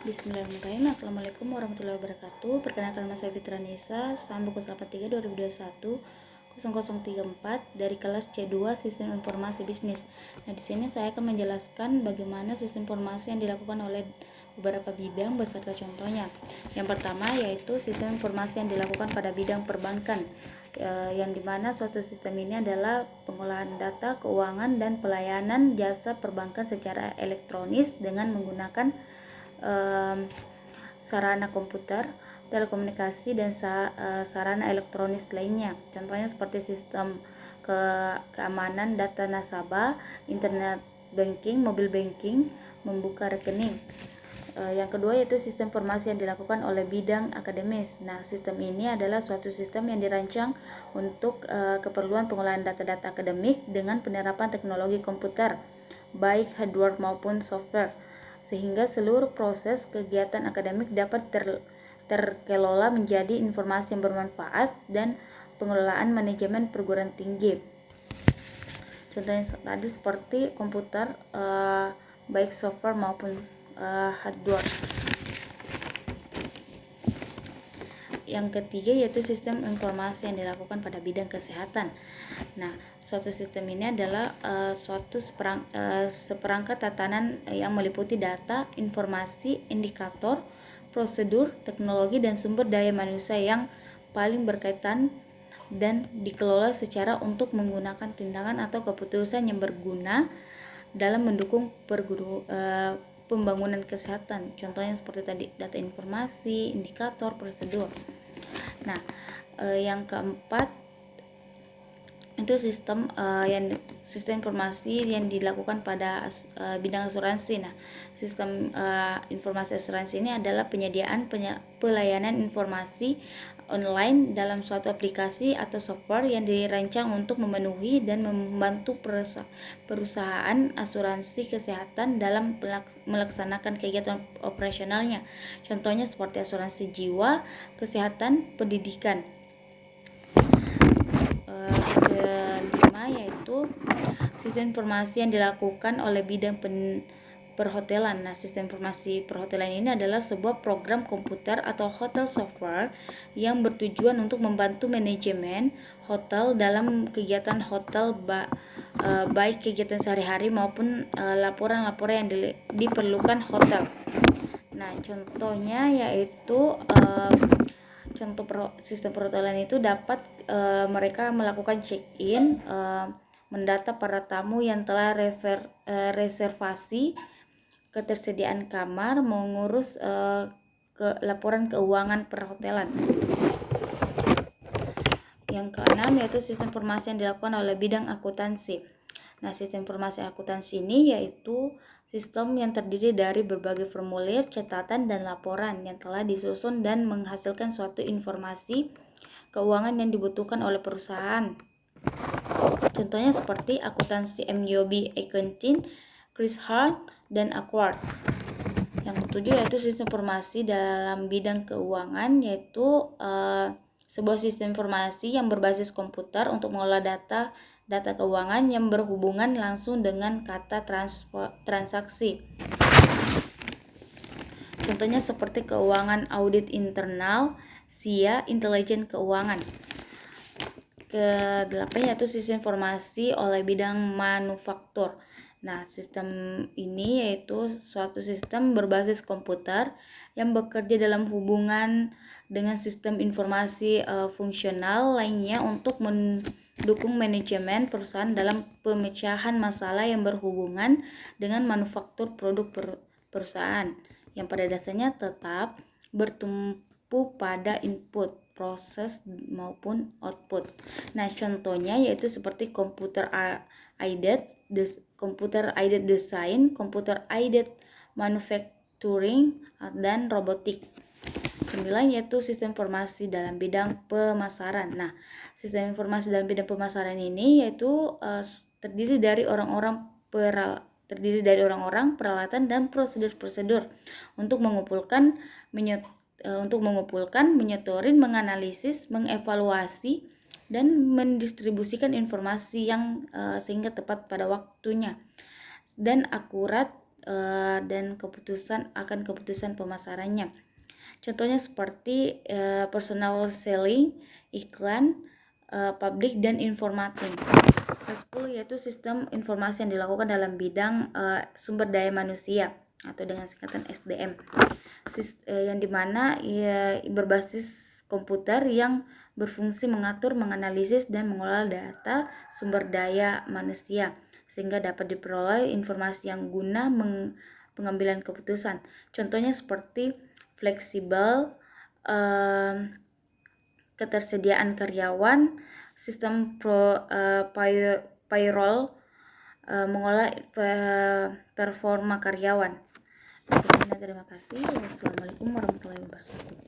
Bismillahirrahmanirrahim. Assalamualaikum warahmatullahi wabarakatuh. Perkenalkan, nama saya Fitra Nisa, stan buku 83 2021 0034 dari kelas C2 Sistem Informasi Bisnis. Nah, di sini saya akan menjelaskan bagaimana sistem informasi yang dilakukan oleh beberapa bidang beserta contohnya. Yang pertama yaitu sistem informasi yang dilakukan pada bidang perbankan, yang dimana suatu sistem ini adalah pengolahan data keuangan dan pelayanan jasa perbankan secara elektronis dengan menggunakan sarana komputer, telekomunikasi, dan sarana elektronis lainnya. Contohnya seperti sistem keamanan data nasabah, internet banking, mobile banking, membuka rekening. Yang kedua yaitu sistem informasi yang dilakukan oleh bidang akademis. Nah, sistem ini adalah suatu sistem yang dirancang untuk keperluan pengolahan data-data akademik dengan penerapan teknologi komputer, baik hardware maupun software, sehingga seluruh proses kegiatan akademik dapat terkelola menjadi informasi yang bermanfaat dan pengelolaan manajemen perguruan tinggi. Contohnya tadi seperti komputer, baik software maupun hardware. Yang ketiga yaitu sistem informasi yang dilakukan pada bidang kesehatan. Nah, suatu sistem ini adalah seperangkat tatanan yang meliputi data, informasi, indikator, prosedur, teknologi, dan sumber daya manusia yang paling berkaitan dan dikelola secara untuk menggunakan tindakan atau keputusan yang berguna dalam mendukung pembangunan kesehatan. Contohnya seperti tadi, data, informasi, indikator, prosedur. Nah, yang keempat itu sistem informasi yang dilakukan pada bidang asuransi. Nah, sistem informasi asuransi ini adalah penyediaan pelayanan informasi online dalam suatu aplikasi atau software yang dirancang untuk memenuhi dan membantu perusahaan asuransi kesehatan dalam melaksanakan kegiatan operasionalnya. Contohnya seperti asuransi jiwa, kesehatan, pendidikan. Kelima yaitu sistem informasi yang dilakukan oleh bidang perhotelan. Nah, sistem informasi perhotelan ini adalah sebuah program komputer atau hotel software yang bertujuan untuk membantu manajemen hotel dalam kegiatan hotel, baik kegiatan sehari-hari maupun laporan-laporan yang diperlukan hotel. Nah, contohnya yaitu sistem perhotelan itu dapat mereka melakukan check-in, mendata para tamu yang telah reservasi, ketersediaan kamar, mengurus laporan keuangan perhotelan. Yang keenam yaitu sistem informasi yang dilakukan oleh bidang akuntansi. Nah, sistem informasi akuntansi ini yaitu sistem yang terdiri dari berbagai formulir, catatan, dan laporan yang telah disusun dan menghasilkan suatu informasi keuangan yang dibutuhkan oleh perusahaan. Contohnya seperti akuntansi MUB Accounting, Chris Hart, dan Accord. Yang ketujuh yaitu sistem informasi dalam bidang keuangan, yaitu sebuah sistem informasi yang berbasis komputer untuk mengolah data keuangan yang berhubungan langsung dengan kata transaksi. Contohnya seperti keuangan audit internal, SIA, intelijen keuangan. Kedelapan yaitu sistem informasi oleh bidang manufaktur. Nah, sistem ini yaitu suatu sistem berbasis komputer yang bekerja dalam hubungan dengan sistem informasi fungsional lainnya untuk mendukung manajemen perusahaan dalam pemecahan masalah yang berhubungan dengan manufaktur produk perusahaan, yang pada dasarnya tetap bertumpu pada input, proses, maupun output. Nah, contohnya yaitu seperti computer aided design, computer aided manufacturing, dan robotik. 9 yaitu sistem informasi dalam bidang pemasaran. Nah, sistem informasi dalam bidang pemasaran ini yaitu terdiri dari orang-orang, peralatan, dan prosedur-prosedur untuk mengumpulkan, menyetorin, menganalisis, mengevaluasi, dan mendistribusikan informasi yang sehingga tepat pada waktunya dan akurat dan keputusan pemasarannya. Contohnya seperti personal selling, iklan, publik, dan informatif. Ke-10 yaitu sistem informasi yang dilakukan dalam bidang sumber daya manusia atau dengan singkatan SDM, yang dimana berbasis komputer yang berfungsi mengatur, menganalisis, dan mengolah data sumber daya manusia sehingga dapat diperoleh informasi yang guna pengambilan keputusan. Contohnya seperti fleksibel, ketersediaan karyawan, sistem payroll, mengolah performa karyawan. Sekian, terima kasih. Wassalamualaikum warahmatullahi wabarakatuh.